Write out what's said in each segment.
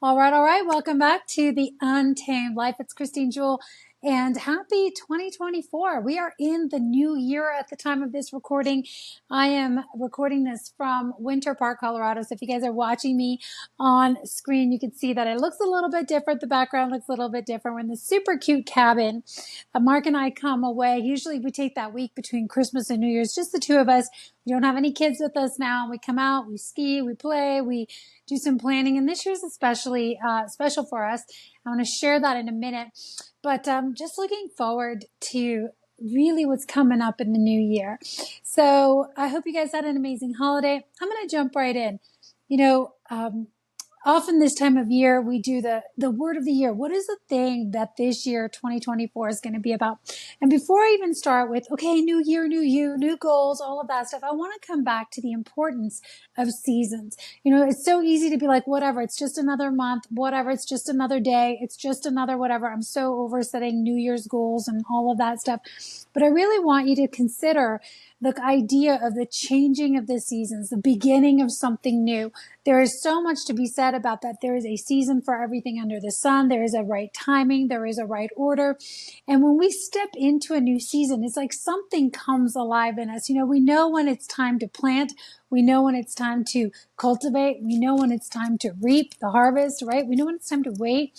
All right. Welcome back to the Untamed Life. It's Christine Jewell, and happy 2024. We are in the new year at the time of this recording. I am recording this from Winter Park, Colorado. So if you guys are watching me on screen, you can see that it looks a little bit different. The background looks a little bit different. We're in this super cute cabin. Mark and I come away. Usually we take that week between Christmas and New Year's, just the two of us. We don't have any kids with us now. We come out, we ski, we play, we do some planning, and this year's especially special for us. I want to share that in a minute, but just looking forward to really what's coming up in the new year. So I hope you guys had an amazing holiday. I'm going to jump right in. Often this time of year, we do the word of the year. What is the thing that this year, 2024, is going to be about? And before I even start with, okay, new year, new you, new goals, all of that stuff, I want to come back to the importance of seasons. It's so easy to be like, whatever, it's just another month, whatever, it's just another day, it's just another whatever. I'm so over setting New Year's goals and all of that stuff. But I really want you to consider the idea of the changing of the seasons, the beginning of something new. There is so much to be said about that. There is a season for everything under the sun. There is a right timing. There is a right order. And when we step into a new season, it's like something comes alive in us. We know when it's time to plant. We know when it's time to cultivate. We know when it's time to reap the harvest, right? We know when it's time to wait.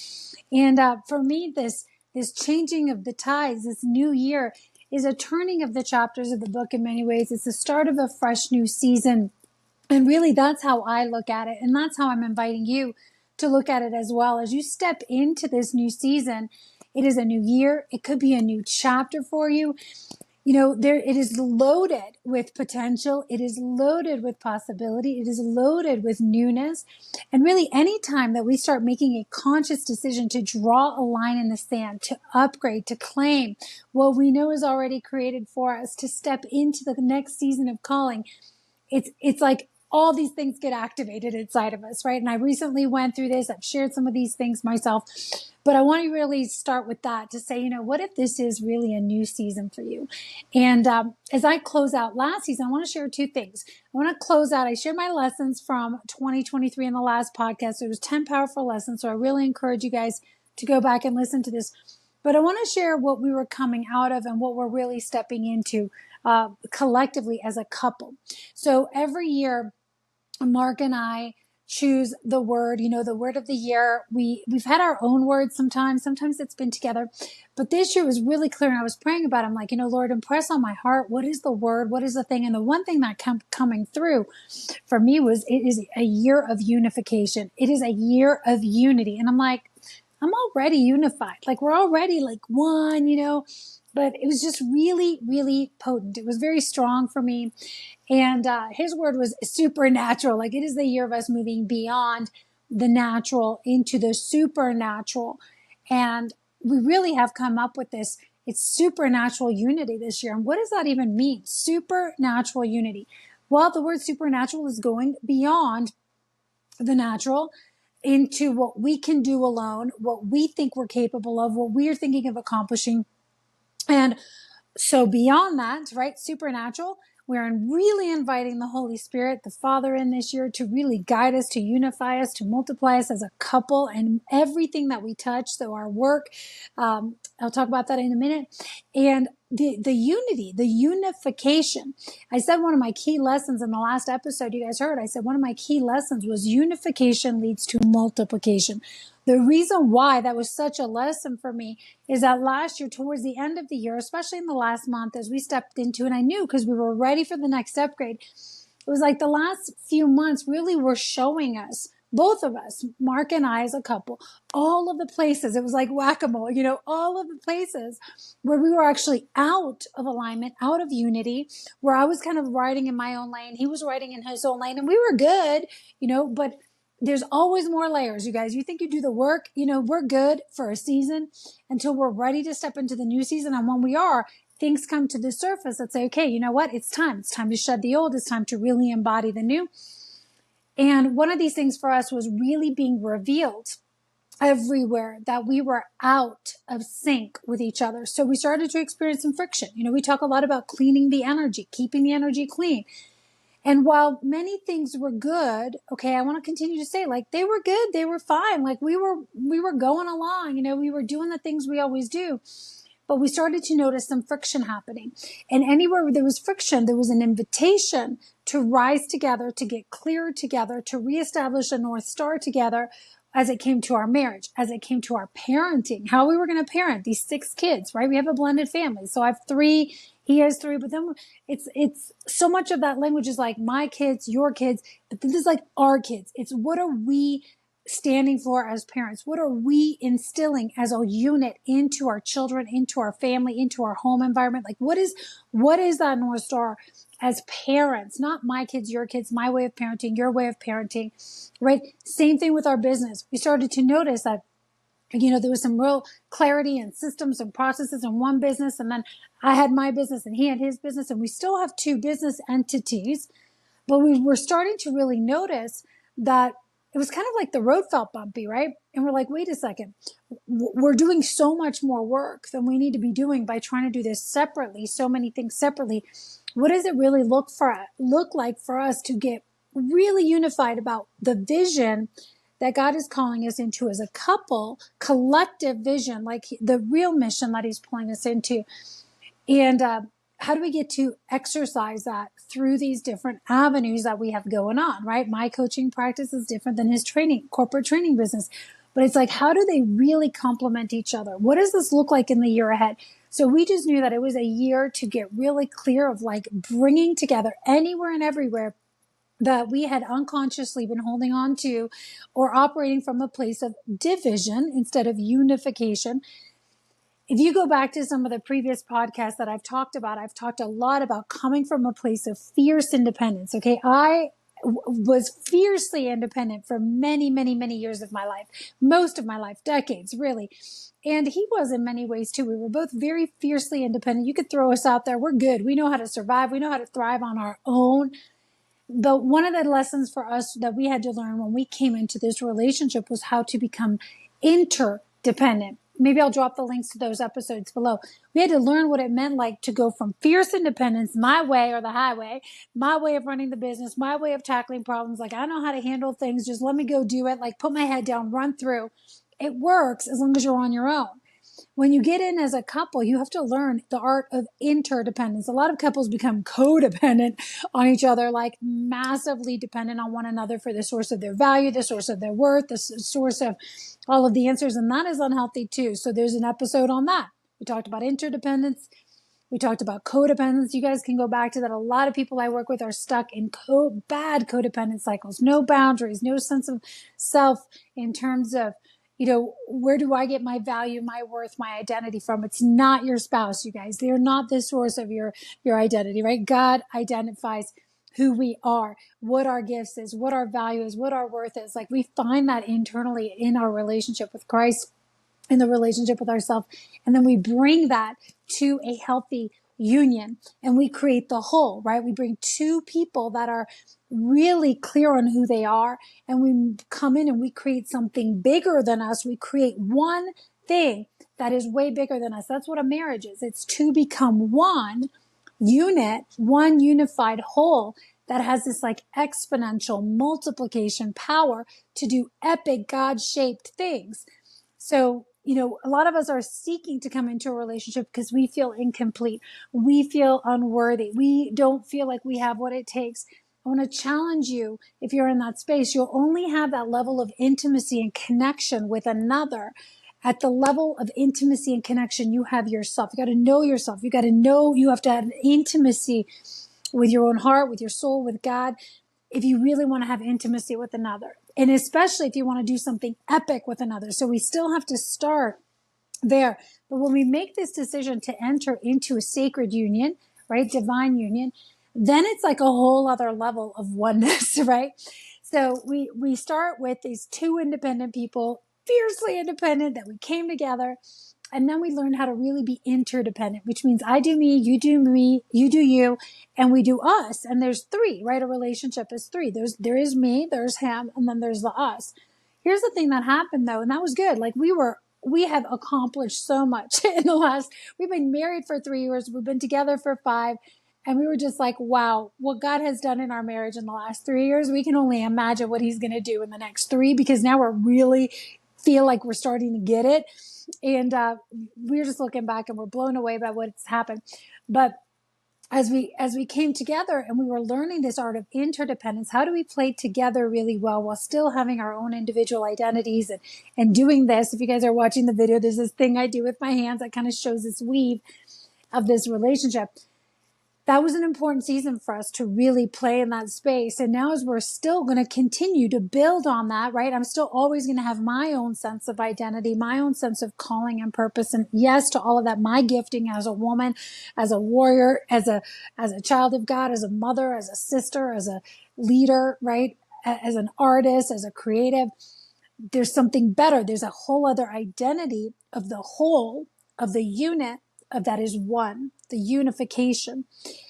And for me, this changing of the tides, this new year, is a turning of the chapters of the book in many ways. It's the start of a fresh new season. And really, that's how I look at it. And that's how I'm inviting you to look at it as well. As you step into this new season, it is a new year. It could be a new chapter for you. It is loaded with potential. It is loaded with possibility. It is loaded with newness. And really, anytime that we start making a conscious decision to draw a line in the sand, to upgrade, to claim what we know is already created for us, to step into the next season of calling, it's like all these things get activated inside of us, right? And I recently went through this. I've shared some of these things myself, but I want to really start with that to say, what if this is really a new season for you? And as I close out last season, I want to share two things. I want to close out. I shared my lessons from 2023 in the last podcast. There was 10 powerful lessons. So I really encourage you guys to go back and listen to this. But I want to share what we were coming out of and what we're really stepping into collectively as a couple. So every year, Mark and I choose the word, the word of the year. We've had our own words sometimes it's been together, but this year was really clear. And I was praying about it. I'm like, Lord, impress on my heart. What is the word? What is the thing? And the one thing that kept coming through for me was, it is a year of unification. It is a year of unity. And I'm like, I'm already unified. Like we're already like one, but it was just really, really potent. It was very strong for me. And his word was supernatural. Like it is the year of us moving beyond the natural into the supernatural. And we really have come up with this. It's supernatural unity this year. And what does that even mean? Supernatural unity. Well, the word supernatural is going beyond the natural into what we can do alone, what we think we're capable of, what we're thinking of accomplishing. And so beyond that, right, supernatural, we're really inviting the Holy Spirit, the Father, in this year to really guide us, to unify us, to multiply us as a couple and everything that we touch. So our work, I'll talk about that in a minute. And the unity, the unification. I said one of my key lessons in the last episode you guys heard, I said one of my key lessons was unification leads to multiplication. The reason why that was such a lesson for me is that last year, towards the end of the year, especially in the last month, as we stepped into, and I knew because we were ready for the next upgrade, it was like the last few months really were showing us, both of us, Mark and I as a couple, all of the places, it was like whack-a-mole, all of the places where we were actually out of alignment, out of unity, where I was kind of riding in my own lane, he was riding in his own lane, and we were good, but there's always more layers, you guys. You think you do the work, we're good for a season until we're ready to step into the new season. And when we are, things come to the surface that say, okay, you know what? It's time. It's time to shed the old. It's time to really embody the new. And one of these things for us was really being revealed everywhere, that we were out of sync with each other. So we started to experience some friction. We talk a lot about cleaning the energy, keeping the energy clean. And while many things were good, okay, I want to continue to say, like, they were good, they were fine. Like, we were going along, we were doing the things we always do. But we started to notice some friction happening. And anywhere where there was friction, there was an invitation to rise together, to get clearer together, to reestablish a North Star together as it came to our marriage, as it came to our parenting, how we were going to parent these 6 kids, right? We have a blended family. So I have 3, he has 3, but then it's so much of that language is like my kids, your kids, but this is like our kids. It's what are we standing for as parents? What are we instilling as a unit into our children, into our family, into our home environment? Like what is that North Star as parents? Not my kids, your kids, my way of parenting, your way of parenting, right? Same thing with our business. We started to notice that there was some real clarity and systems and processes in one business. And then I had my business and he had his business, and we still have 2 business entities. But we were starting to really notice that it was kind of like the road felt bumpy, right? And we're like, wait a second, we're doing so much more work than we need to be doing by trying to do this separately, so many things separately. What does it really look like for us to get really unified about the vision that God is calling us into as a couple, collective vision, like the real mission that he's pulling us into? And how do we get to exercise that through these different avenues that we have going on, right? My coaching practice is different than his corporate training business. But it's like, how do they really complement each other? What does this look like in the year ahead? So we just knew that it was a year to get really clear of like bringing together anywhere and everywhere that we had unconsciously been holding on to or operating from a place of division instead of unification. If you go back to some of the previous podcasts that I've talked a lot about coming from a place of fierce independence. Okay. I was fiercely independent for many, many, many years of my life, most of my life, decades, really. And he was in many ways too. We were both very fiercely independent. You could throw us out there. We're good. We know how to survive. We know how to thrive on our own. But one of the lessons for us that we had to learn when we came into this relationship was how to become interdependent. Maybe I'll drop the links to those episodes below. We had to learn what it meant like to go from fierce independence, my way or the highway, my way of running the business, my way of tackling problems. Like, I know how to handle things. Just let me go do it. Like, put my head down, run through. It works as long as you're on your own. When you get in as a couple, you have to learn the art of interdependence. A lot of couples become codependent on each other, like massively dependent on one another for the source of their value, the source of their worth, the source of all of the answers. And that is unhealthy too. So there's an episode on that. We talked about interdependence. We talked about codependence. You guys can go back to that. A lot of people I work with are stuck in bad codependent cycles. No boundaries, no sense of self in terms of, where do I get my value, my worth, my identity from? It's not your spouse, you guys. They're not the source of your identity, right? God identifies who we are, what our gifts is, what our value is, what our worth is. Like, we find that internally in our relationship with Christ, in the relationship with ourselves. And then we bring that to a healthy union and we create the whole, right? We bring 2 people that are really clear on who they are, and we come in and we create something bigger than us. We create one thing that is way bigger than us. That's what a marriage is. It's to become one unit, one unified whole that has this like exponential multiplication power to do epic God-shaped things. So, a lot of us are seeking to come into a relationship because we feel incomplete. We feel unworthy. We don't feel like we have what it takes. I want to challenge you. If you're in that space, you'll only have that level of intimacy and connection with another at the level of intimacy and connection you have yourself. You got to know yourself. You got to know, you have to have intimacy with your own heart, with your soul, with God, if you really want to have intimacy with another. And especially if you want to do something epic with another. So we still have to start there. But when we make this decision to enter into a sacred union, right, divine union, then it's like a whole other level of oneness, right? So we start with these 2 independent people, fiercely independent, that we came together. And then we learn how to really be interdependent, which means I do me, you do you, and we do us. And there's 3, right? A relationship is 3. There is me, there's him, and then there's the us. Here's the thing that happened though, and that was good. Like, we have accomplished so much in we've been married for 3 years. We've been together for 5. And we were just like, wow, what God has done in our marriage in the last 3 years, we can only imagine what he's going to do in the next 3, because now we're really feel like we're starting to get it. And we're just looking back and we're blown away by what's happened. But as we came together and we were learning this art of interdependence, how do we play together really well while still having our own individual identities and doing this? If you guys are watching the video, there's this thing I do with my hands that kind of shows this weave of this relationship. That was an important season for us to really play in that space. And now as we're still going to continue to build on that, right? I'm still always going to have my own sense of identity, my own sense of calling and purpose. And yes, to all of that, my gifting as a woman, as a warrior, as a child of God, as a mother, as a sister, as a leader, right? As an artist, as a creative. There's something better. There's a whole other identity of the whole, of the unit, of that is one, the unification.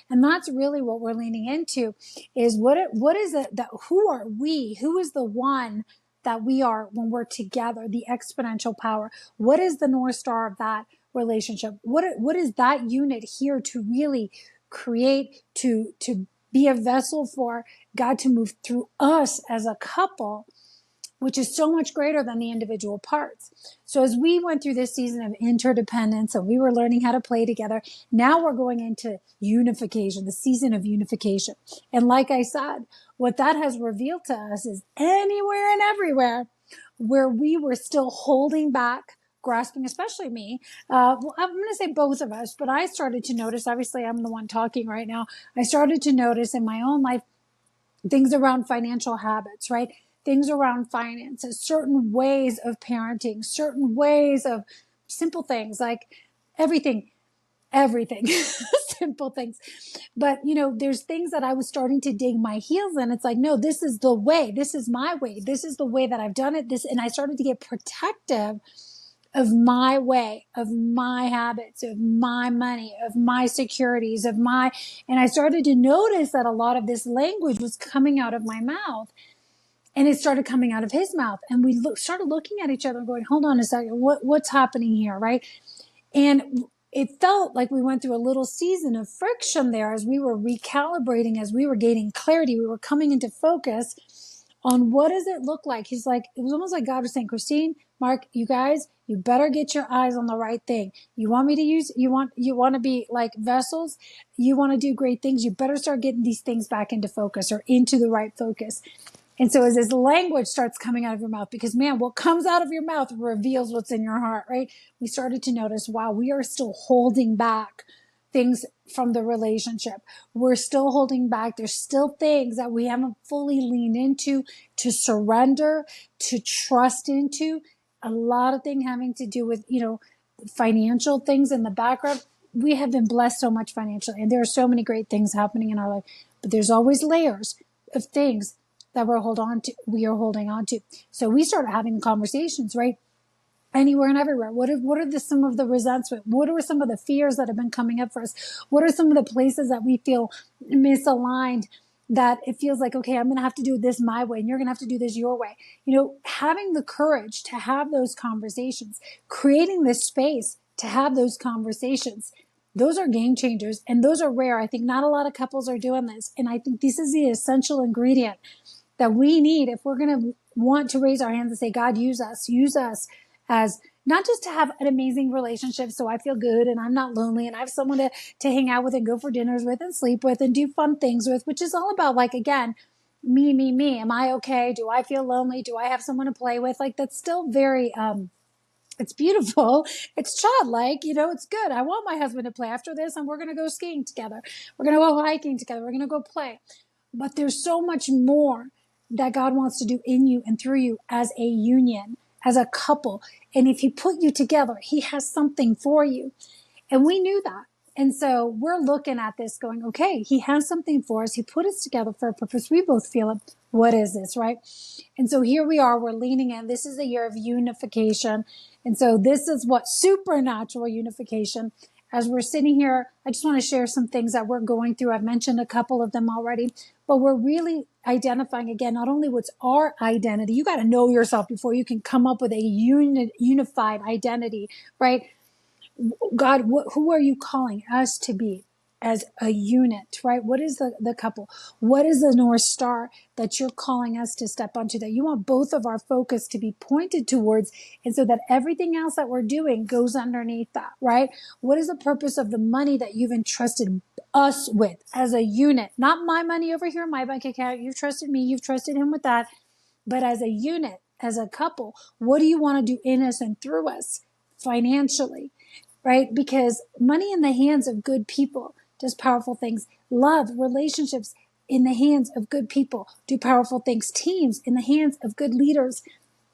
And that's really what we're leaning into, is what is it that, who are we? Who is the one that we are when we're together, the exponential power? What is the North Star of that relationship? What is that unit here to really create, to be a vessel for God to move through us as a couple, which is so much greater than the individual parts. So as we went through this season of interdependence and we were learning how to play together, now we're going into unification, the season of unification. And like I said, what that has revealed to us is anywhere and everywhere where we were still holding back, grasping, especially me. Well, I'm going to say both of us, but I started to notice, obviously I'm the one talking right now. I started to notice in my own life things around financial habits, right? Things around finances, certain ways of parenting, certain ways of simple things like everything, simple things. But, there's things that I was starting to dig my heels in. It's like, no, this is the way. This is my way. This is the way that I've done it. And I started to get protective of my way, of my habits, of my money, of my securities, and I started to notice that a lot of this language was coming out of my mouth. And it started coming out of his mouth. And we started looking at each other and going, hold on a second, what's happening here, right? And it felt like we went through a little season of friction there as we were recalibrating, as we were gaining clarity. We were coming into focus on what does it look like. He's like, it was almost like God was saying, Christine, Mark, you guys, you better get your eyes on the right thing. You want me to you want to be like vessels. You want to do great things. You better start getting these things back into focus, or into the right focus. And so as this language starts coming out of your mouth, because man, what comes out of your mouth reveals what's in your heart, right? We started to notice, wow, we are still holding back things from the relationship. We're still holding back. There's still things that we haven't fully leaned into, to surrender, to trust into. A lot of things having to do with, financial things in the background. We have been blessed so much financially, and there are so many great things happening in our life, but there's always layers of things that we are holding on to. So we started having conversations, right? Anywhere and everywhere. What are some of the resentment? What are some of the fears that have been coming up for us? What are some of the places that we feel misaligned, that it feels like, okay, I'm going to have to do this my way and you're going to have to do this your way. Having the courage to have those conversations, creating this space to have those conversations, those are game changers, and those are rare. I think not a lot of couples are doing this. And I think this is the essential ingredient that we need if we're going to want to raise our hands and say, God, use us as not just to have an amazing relationship so I feel good and I'm not lonely and I have someone to hang out with and go for dinners with and sleep with and do fun things with, which is all about, like, again, me. Am I okay? Do I feel lonely? Do I have someone to play with? Like, that's still very, it's beautiful. It's childlike, it's good. I want my husband to play after this, and we're going to go skiing together. We're going to go hiking together. We're going to go play. But there's so much more that God wants to do in you and through you as a union, as a couple. And if he put you together, he has something for you. And we knew that. And so we're looking at this going, okay, he has something for us. He put us together for a purpose. We both feel it. What is this, right? And so here we are, we're leaning in. This is a year of unification. And so this is what supernatural unification. As we're sitting here, I just want to share some things that we're going through. I've mentioned a couple of them already, but we're really identifying, again, not only what's our identity. You got to know yourself before you can come up with a unified identity, right? God, who are you calling us to be? as a unit, right? What is the couple? What is the North Star that you're calling us to step onto, that you want both of our focus to be pointed towards, and so that everything else that we're doing goes underneath that, right? What is the purpose of the money that you've entrusted us with as a unit? Not my money over here in my bank account. You've trusted me. You've trusted him with that. But as a unit, as a couple, what do you want to do in us and through us financially, right? Because money in the hands of good people does powerful things. Love, relationships in the hands of good people do powerful things. Teams in the hands of good leaders,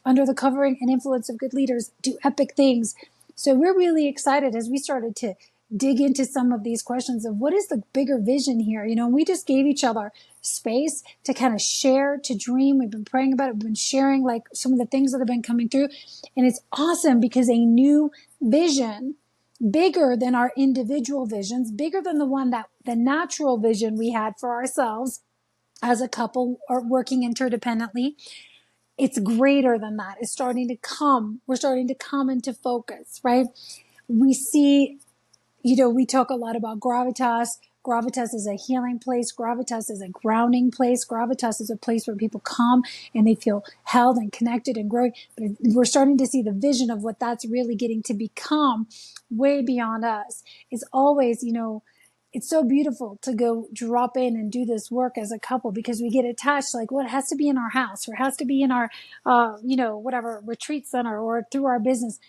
under the covering and influence of good leaders, do epic things. So we're really excited as we started to dig into some of these questions of what is the bigger vision here. We just gave each other space to kind of share, to dream. We've been praying about it. We've been sharing like some of the things that have been coming through. And it's awesome because a new vision, bigger than our individual visions, bigger than the natural vision we had for ourselves as a couple or working interdependently, it's greater than that. It's starting to come. We're starting to come into focus, right? We see, we talk a lot about gravitas. Gravitas is a healing place. Gravitas is a grounding place. Gravitas is a place where people come and they feel held and connected and growing. But we're starting to see the vision of what that's really getting to become way beyond us. It's always, it's so beautiful to go drop in and do this work as a couple because we get attached, like, well, it has to be in our house or it has to be in our, whatever retreat center or through our business.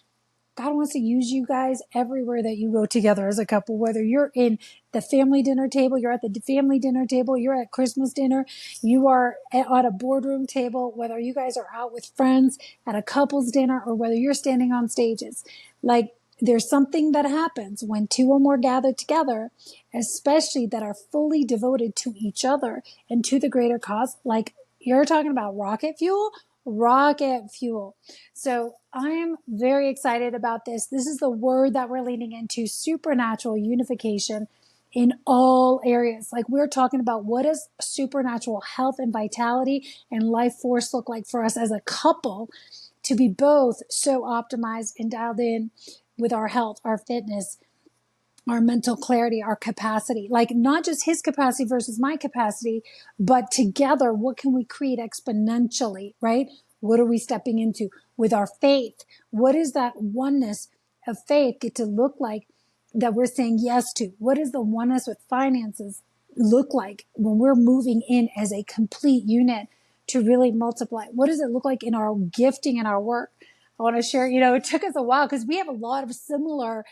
God wants to use you guys everywhere that you go together as a couple, whether you're in the family dinner table, you're at the family dinner table, you're at Christmas dinner, you are at a boardroom table, whether you guys are out with friends at a couple's dinner, or whether you're standing on stages. Like, there's something that happens when two or more gather together, especially that are fully devoted to each other and to the greater cause. Like, you're talking about rocket fuel. So I am very excited about this. This is the word that we're leaning into: supernatural unification in all areas. Like, we're talking about what does supernatural health and vitality and life force look like for us as a couple to be both so optimized and dialed in with our health, our fitness, our mental clarity, our capacity, like not just his capacity versus my capacity, but together, what can we create exponentially, right? What are we stepping into with our faith? What is that oneness of faith get to look like that we're saying yes to? What does the oneness with finances look like when we're moving in as a complete unit to really multiply? What does it look like in our gifting and our work? I want to share, it took us a while because we have a lot of similar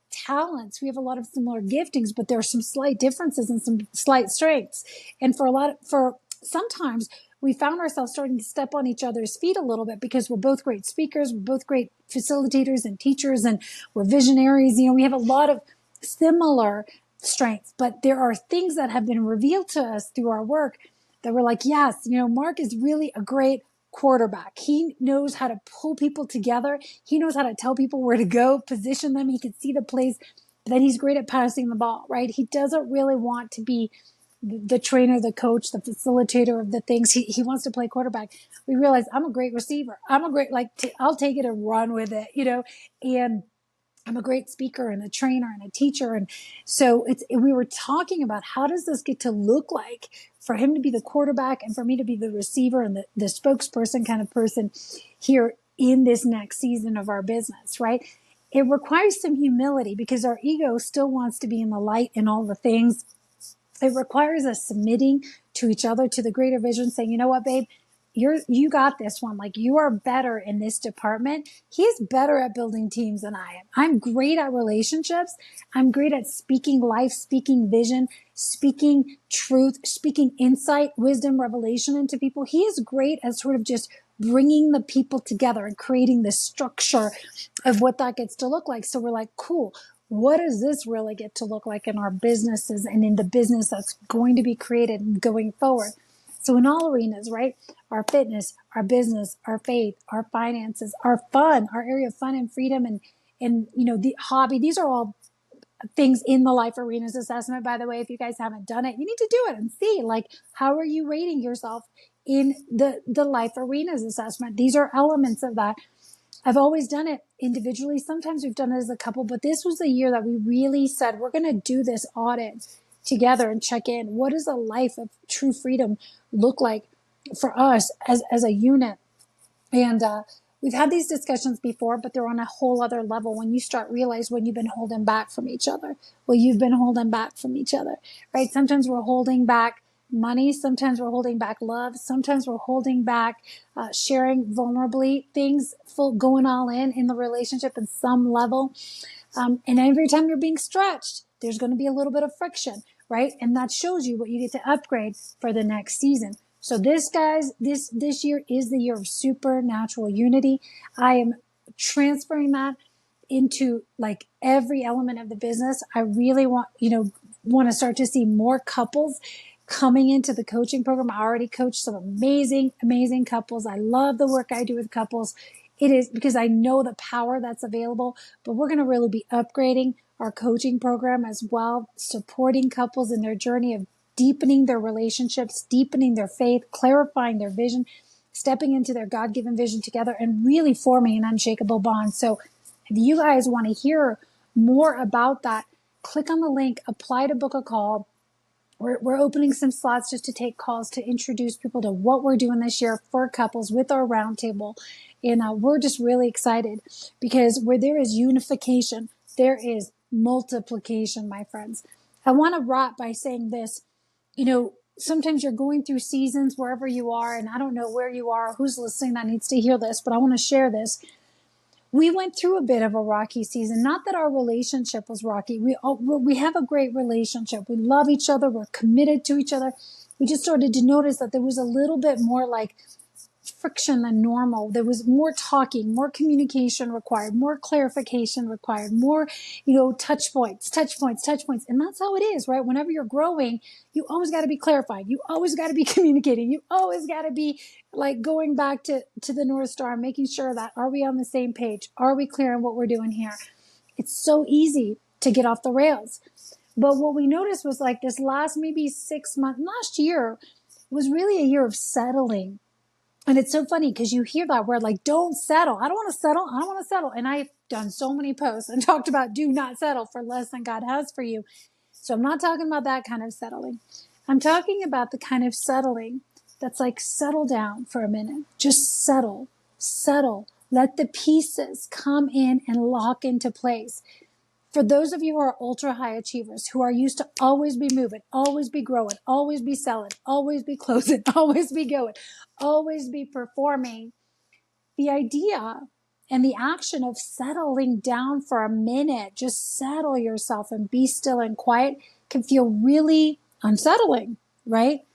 talents. We have a lot of similar giftings, but there are some slight differences and some slight strengths. And for sometimes we found ourselves starting to step on each other's feet a little bit because we're both great speakers. We're both great facilitators and teachers, and we're visionaries. We have a lot of similar strengths, but there are things that have been revealed to us through our work that we're like, yes, Mark is really a great quarterback. He knows how to pull people together. He knows how to tell people where to go, position them. He can see the plays. But then he's great at passing the ball, right? He doesn't really want to be the trainer, the coach, the facilitator of the things. He wants to play quarterback. We realize I'm a great receiver. I'm a great, I'll take it and run with it, and I'm a great speaker and a trainer and a teacher. And so we were talking about how does this get to look like for him to be the quarterback and for me to be the receiver and the spokesperson kind of person here in this next season of our business, right? It requires some humility because our ego still wants to be in the light and all the things. It requires us submitting to each other, to the greater vision, saying, you know what, babe? You got this one. Like, you are better in this department. He's better at building teams than I am. I'm great at relationships. I'm great at speaking life, speaking vision, speaking truth, speaking insight, wisdom, revelation into people. He is great at sort of just bringing the people together and creating the structure of what that gets to look like. So we're like, cool. What does this really get to look like in our businesses and in the business that's going to be created going forward? So in all arenas, right? Our fitness, our business, our faith, our finances, our fun, our area of fun and freedom and the hobby. These are all things in the Life Arenas assessment. By the way, if you guys haven't done it, you need to do it and see, like, how are you rating yourself in the Life Arenas assessment? These are elements of that. I've always done it individually. Sometimes we've done it as a couple, but this was the year that we really said, we're going to do this audit together and check in. What does a life of true freedom look like for us as a unit? And we've had these discussions before, but they're on a whole other level when you start realize when you've been holding back from each other. Well, you've been holding back from each other, right? Sometimes we're holding back money. Sometimes we're holding back love. Sometimes we're holding back sharing vulnerably things, full going all in the relationship at some level. And every time you're being stretched, there's going to be a little bit of friction, right? And that shows you what you get to upgrade for the next season. So this, guys, this year is the year of supernatural unity. I am transferring that into like every element of the business. I really want to start to see more couples coming into the coaching program. I already coached some amazing, amazing couples. I love the work I do with couples. It is because I know the power that's available, but we're going to really be upgrading our coaching program as well, supporting couples in their journey of deepening their relationships, deepening their faith, clarifying their vision, stepping into their God-given vision together, and really forming an unshakable bond. So if you guys want to hear more about that, click on the link, apply to book a call. We're opening some slots just to take calls to introduce people to what we're doing this year for couples with our roundtable. And we're just really excited because where there is unification, there is multiplication, my friends. I want to wrap by saying this. Sometimes you're going through seasons wherever you are, and I don't know where you are, who's listening that needs to hear this, but I want to share this. We went through a bit of a rocky season. Not that our relationship was rocky. We have a great relationship. We love each other. We're committed to each other. We just started to notice that there was a little bit more like friction than normal. There was more talking, more communication required, more clarification required, more, touch points. And that's how it is, right? Whenever you're growing, you always got to be clarified. You always got to be communicating. You always got to be like going back to the North Star, making sure that are we on the same page? Are we clear on what we're doing here? It's so easy to get off the rails. But what we noticed was like this last maybe 6 months, last year was really a year of settling. And it's so funny because you hear that word like, don't settle. I don't want to settle. I don't want to settle. And I've done so many posts and talked about do not settle for less than God has for you. So I'm not talking about that kind of settling. I'm talking about the kind of settling that's like settle down for a minute. Just settle. Let the pieces come in and lock into place. For those of you who are ultra high achievers, who are used to always be moving, always be growing, always be selling, always be closing, always be going, always be performing, the idea and the action of settling down for a minute, just settle yourself and be still and quiet, can feel really unsettling, right?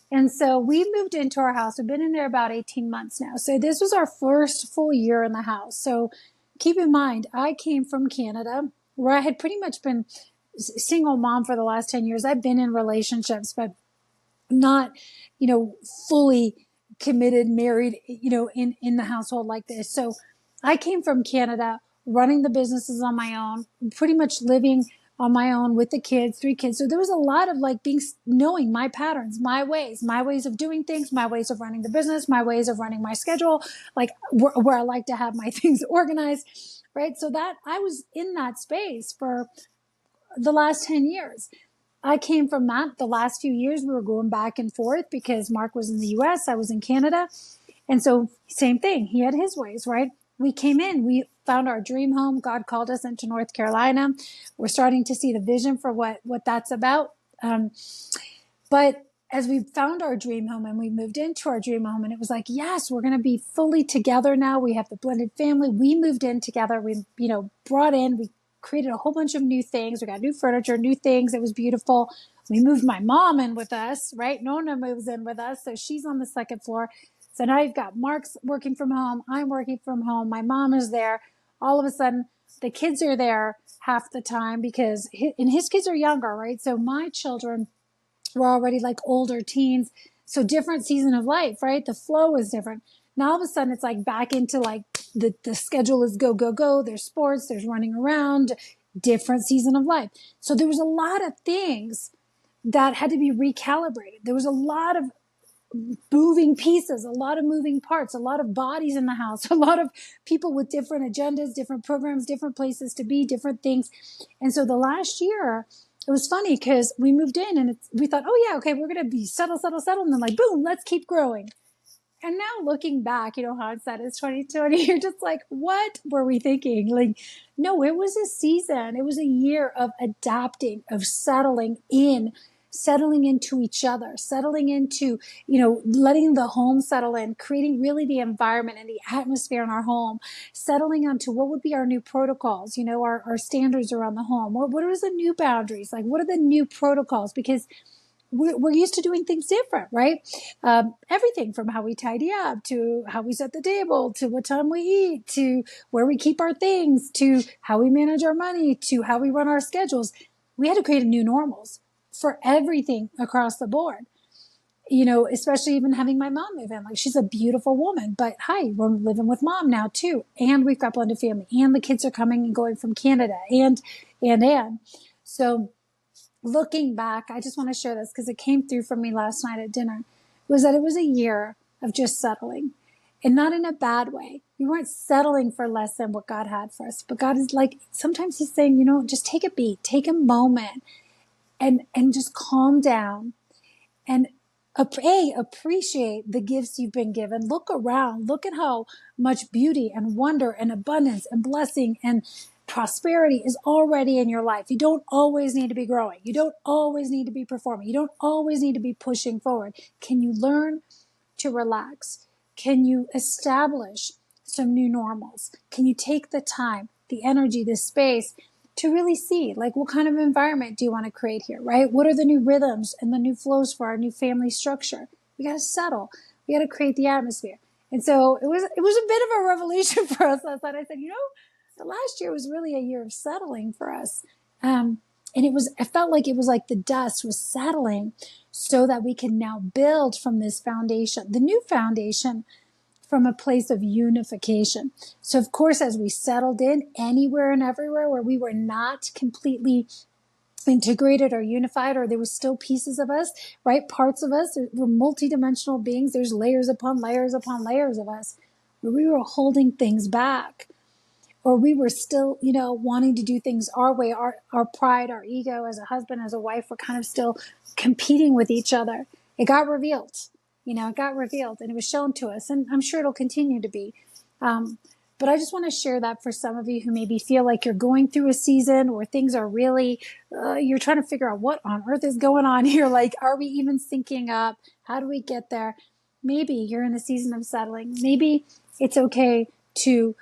And so we moved into our house. We've been in there about 18 months now. So this was our first full year in the house. So keep in mind, I came from Canada, where I had pretty much been single mom for the last 10 years. I've been in relationships, but not, fully committed, married, in the household like this. So I came from Canada, running the businesses on my own, pretty much living on my own with the kids, 3 kids. So there was a lot of like knowing my patterns, my ways of doing things, my ways of running the business, my ways of running my schedule, like where I like to have my things organized, right? So that I was in that space for the last 10 years. I came from that. The last few years we were going back and forth because Mark was in the US, I was in Canada. And so same thing. He had his ways, right? We came in, we found our dream home. God called us into North Carolina. We're starting to see the vision for what that's about. But as we found our dream home and we moved into our dream home, and it was like, yes, we're going to be fully together now. We have the blended family. We moved in together. We, we created a whole bunch of new things. We got new furniture, new things. It was beautiful. We moved my mom in with us, right? Nona moves in with us. So she's on the second floor. So now you've got Mark's working from home. I'm working from home. My mom is there. All of a sudden, the kids are there half the time because his kids are younger, right? So my children were already like older teens. So different season of life, right? The flow is different. Now all of a sudden it's like back into like the schedule is go, go, go. There's sports, there's running around, different season of life. So there was a lot of things that had to be recalibrated. There was a lot of moving pieces, a lot of moving parts, a lot of bodies in the house, a lot of people with different agendas, different programs, different places to be, different things. And so the last year it was funny because we moved in and we thought, oh yeah, okay, we're going to be settled. And then like, boom, let's keep growing. And now looking back, hindsight is 2020. You're just like, what were we thinking? Like, no, it was a season. It was a year of adapting, of settling into each other, settling into, letting the home settle in, creating really the environment and the atmosphere in our home, settling onto what would be our new protocols, our standards around the home. What are the new boundaries? Like, what are the new protocols? Because we're used to doing things different, right? Everything from how we tidy up to how we set the table to what time we eat to where we keep our things to how we manage our money to how we run our schedules. We had to create a new normals for everything across the board. Especially even having my mom move in. Like, she's a beautiful woman, but hi, we're living with mom now too. And we've got blended family and the kids are coming and going from Canada and. So looking back, I just want to share this because it came through for me last night at dinner, was that it was a year of just settling, and not in a bad way. We weren't settling for less than what God had for us, but God is like, sometimes he's saying, just take a beat, take a moment and just calm down and appreciate the gifts you've been given. Look around, look at how much beauty and wonder and abundance and blessing and prosperity is already in your life. You don't always need to be growing. You don't always need to be performing. You don't always need to be pushing forward. Can you learn to relax? Can you establish some new normals? Can you take the time, the energy, the space to really see, like, what kind of environment do you want to create here, right? What are the new rhythms and the new flows for our new family structure? We got to settle. We got to create the atmosphere. And so it was a bit of a revelation for us last night. I said, the last year was really a year of settling for us. And I felt like it was like the dust was settling so that we can now build from this foundation, the new foundation, from a place of unification. So of course, as we settled in anywhere and everywhere where we were not completely integrated or unified, or there was still pieces of us, right? Parts of us, we're multidimensional beings. There's layers upon layers upon layers of us where we were holding things back, or we were still, wanting to do things our way. Our pride, our ego as a husband, as a wife, were kind of still competing with each other. It got revealed. It got revealed and it was shown to us, and I'm sure it'll continue to be. But I just want to share that for some of you who maybe feel like you're going through a season where things are really, you're trying to figure out what on earth is going on here. Like, are we even syncing up? How do we get there? Maybe you're in a season of settling. Maybe it's okay to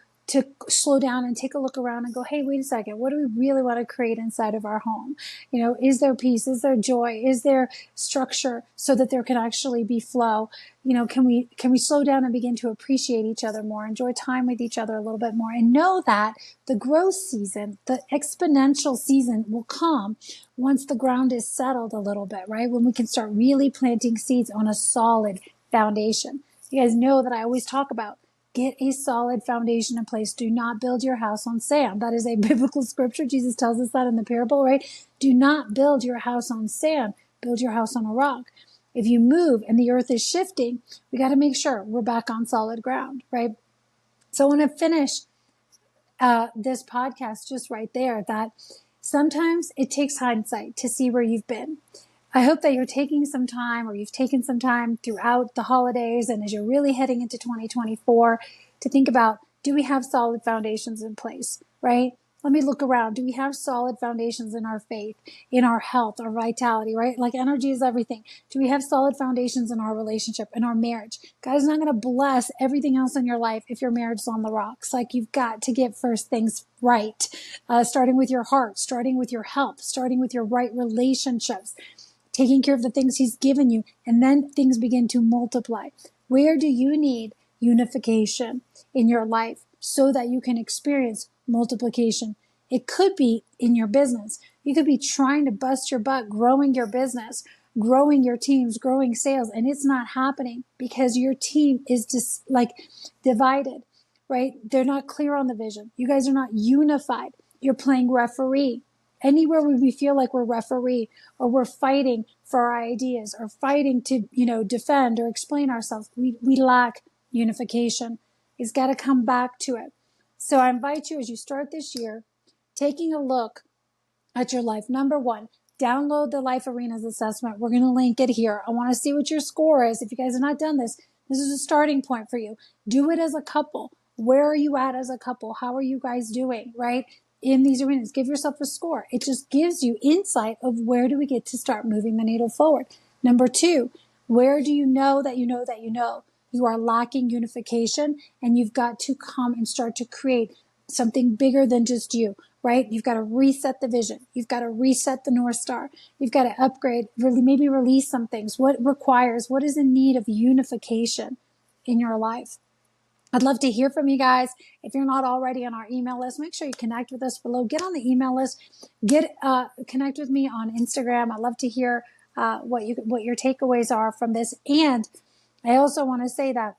slow down and take a look around and go, hey, wait a second, what do we really want to create inside of our home? Is there peace? Is there joy? Is there structure so that there can actually be flow? Can we slow down and begin to appreciate each other more, enjoy time with each other a little bit more, and know that the growth season, the exponential season will come once the ground is settled a little bit, right? When we can start really planting seeds on a solid foundation. You guys know that I always talk about get a solid foundation in place. Do not build your house on sand. That is a biblical scripture. Jesus tells us that in the parable, right? Do not build your house on sand. Build your house on a rock. If you move and the earth is shifting, we got to make sure we're back on solid ground, right? So I want to finish this podcast just right there, that sometimes it takes hindsight to see where you've been. I hope that you're taking some time, or you've taken some time throughout the holidays and as you're really heading into 2024 to think about, do we have solid foundations in place, right? Let me look around. Do we have solid foundations in our faith, in our health, our vitality, right? Like, energy is everything. Do we have solid foundations in our relationship, in our marriage? God is not going to bless everything else in your life if your marriage is on the rocks. Like, you've got to get first things right, starting with your heart, starting with your health, starting with your right relationships, taking care of the things he's given you, and then things begin to multiply. Where do you need unification in your life so that you can experience multiplication? It could be in your business. You could be trying to bust your butt growing your business, growing your teams, growing sales, and it's not happening because your team is just divided, right? They're not clear on the vision. You guys are not unified. You're playing referee. Anywhere where we feel like we're referee, or we're fighting for our ideas, or fighting to, defend or explain ourselves, we lack unification. It's got to come back to it. So I invite you, as you start this year, taking a look at your life. Number one, download the Life Arenas assessment. We're going to link it here. I want to see what your score is. If you guys have not done this, this is a starting point for you. Do it as a couple. Where are you at as a couple? How are you guys doing, right? In these arenas, give yourself a score. It just gives you insight of where do we get to start moving the needle forward. Number 2, where do you know that you know that you know you are lacking unification, and you've got to come and start to create something bigger than just you, right? You've got to reset the vision. You've got to reset the North Star. You've got to upgrade, really maybe release some things. What is in need of unification in your life? I'd love to hear from you guys. If you're not already on our email list, make sure you connect with us below. Get on the email list. Connect with me on Instagram. I'd love to hear what your takeaways are from this. And I also want to say that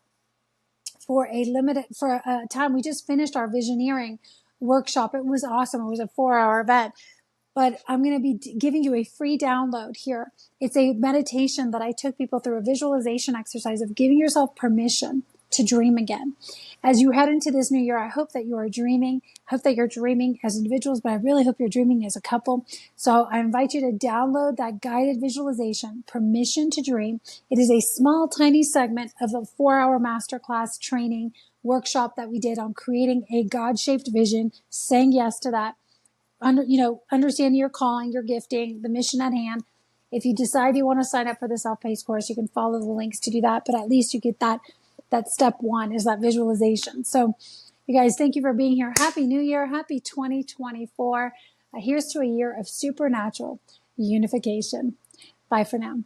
for a time, we just finished our visioneering workshop. It was awesome. It was a 4-hour event. But I'm going to be giving you a free download here. It's a meditation that I took people through, a visualization exercise of giving yourself permission to dream again. As you head into this new year, I hope that you are dreaming. I hope that you're dreaming as individuals, but I really hope you're dreaming as a couple. So I invite you to download that guided visualization, Permission to Dream. It is a small, tiny segment of a 4-hour masterclass training workshop that we did on creating a God-shaped vision, saying yes to that. Understanding your calling, your gifting, the mission at hand. If you decide you want to sign up for the self-paced course, you can follow the links to do that. But at least you get that step 1 is that visualization. So you guys, thank you for being here. Happy New Year. Happy 2024. Here's to a year of supernatural unification. Bye for now.